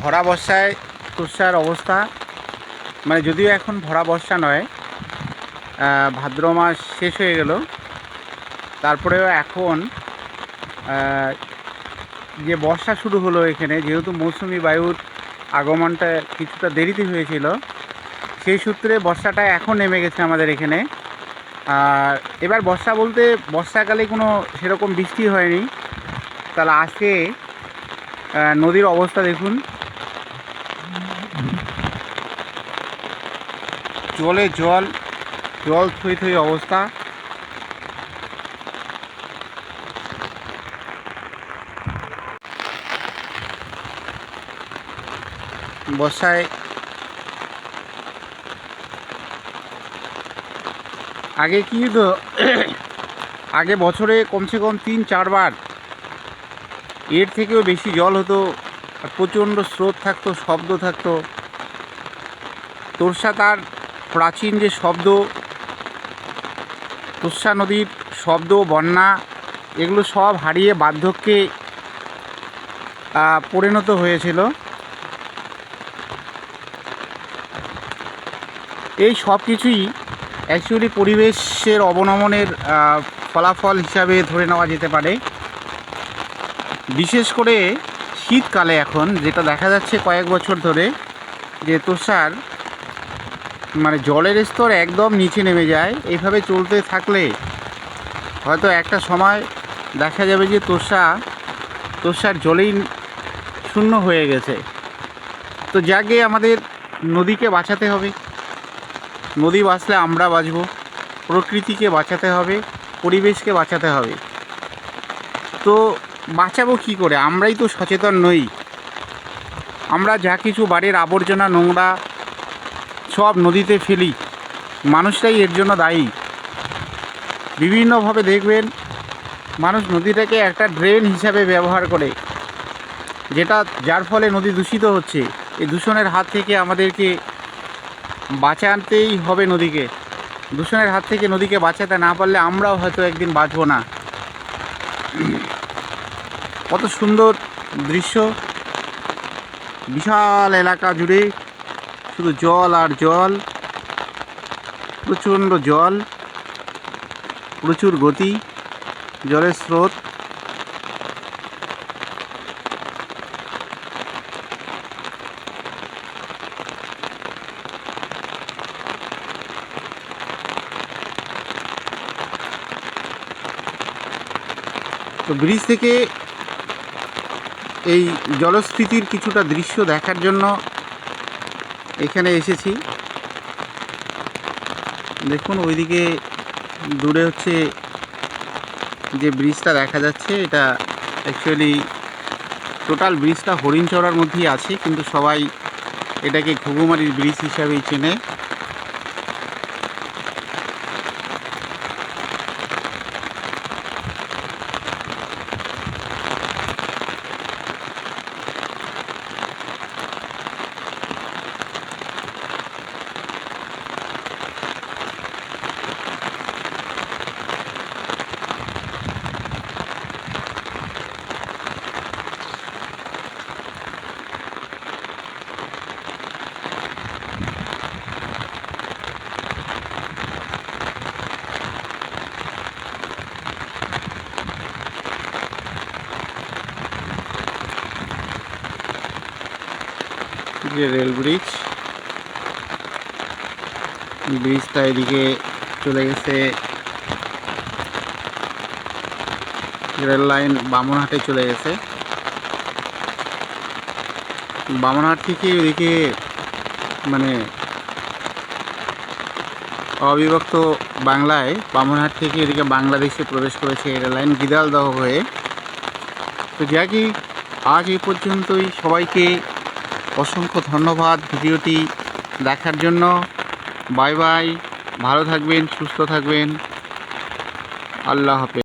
ভরা বর্ষায় তোষার অবস্থা, মানে যদিও এখন ভরা বর্ষা নয়, ভাদ্র মাস শেষ হয়ে গেল, তারপরেও এখন যে বর্ষা শুরু হলো এখানে, যেহেতু মৌসুমি বায়ুর আগমনটা কিছুটা দেরিতে হয়েছিল, সেই সূত্রে বর্ষাটা এখন নেমে গেছে আমাদের এখানে। আর এবার বর্ষা বলতে বর্ষাকালে কোনো সেরকম বৃষ্টি হয়নি। তাহলে আজকে নদীর অবস্থা দেখুন, জলে জল জল থই থই অবস্থা। বর্ষায় আগে কি হতো, আগে বছরে কমসে কম 3-4 বার এর থেকেও বেশি জল হতো, প্রচণ্ড স্রোত থাকতো, শব্দ থাকতো। তোর্ষা তার প্রাচীন যে শব্দ, তোর্ষা নদীর শব্দ, বন্যা, এগুলো সব হারিয়ে বার্ধক্যে পরিণত হয়েছিল। এই সব কিছুই অ্যাকচুয়ালি পরিবেশের অবনমনের ফলাফল হিসাবে ধরে নেওয়া যেতে পারে। বিশেষ করে শীতকালে এখন যেটা দেখা যাচ্ছে কয়েক বছর ধরে, যে তোষার মানে জলের স্তর একদম নিচে নেমে যায়। এইভাবে চলতে থাকলে হয়তো একটা সময় দেখা যাবে যে তোষার জলেই শূন্য হয়ে গেছে। তো যাকে আমাদের নদীকে বাঁচাতে হবে, নদী বাঁচলে আমরা বাঁচব, প্রকৃতিকে বাঁচাতে হবে, পরিবেশকে বাঁচাতে হবে। তো বাঁচাবো কী করে? আমরাই তো সচেতন নই। আমরা যা কিছু বাড়ির আবর্জনা, নোংরা সব নদীতে ফেলি, মানুষরাই এর জন্য দায়ী। বিভিন্নভাবে দেখবেন মানুষ নদীটাকে একটা ড্রেন হিসাবে ব্যবহার করে, যার ফলে নদী দূষিত হচ্ছে। এই দূষণের হাত থেকে আমাদেরকে বাঁচাতেই হবে নদীকে। দূষণের হাত থেকে নদীকে বাঁচাতে না পারলে আমরাও হয়তো একদিন বাঁচব না। কত সুন্দর দৃশ্য, বিশাল এলাকা জুড়ে শুধু জল আর জল, প্রচণ্ড জল, প্রচুর গতি, জলের স্রোত। তো ব্রিজ থেকে এই জলস্ফীতির কিছুটা দৃশ্য দেখার জন্য এখানে এসেছি। দেখুন ওইদিকে দূরে হচ্ছে যে ব্রিজটা দেখা যাচ্ছে, এটা অ্যাকচুয়ালি টোটাল ব্রিজটা হরিণচড়ার মধ্যেই আছে, কিন্তু সবাই এটাকে ঘুঘুমারির ব্রিজ হিসাবেই চেনে। যে রেল ব্রিজটা এদিকে চলে গেছে, রেল লাইন বামনহাটে চলে গেছে। বামনহাট থেকে এদিকে মানে অবিভক্ত বাংলায় বামনহাট থেকে এদিকে বাংলাদেশে প্রবেশ করেছে রেল লাইন গিদালদহ হয়ে। তো যাকে আজ এই পর্যন্তই, সবাইকে অসংখ্য ধন্যবাদ ভিডিওটি দেখার জন্য। বাই বাই, ভালো থাকবেন, সুস্থ থাকবেন, আল্লাহ হাফেজ।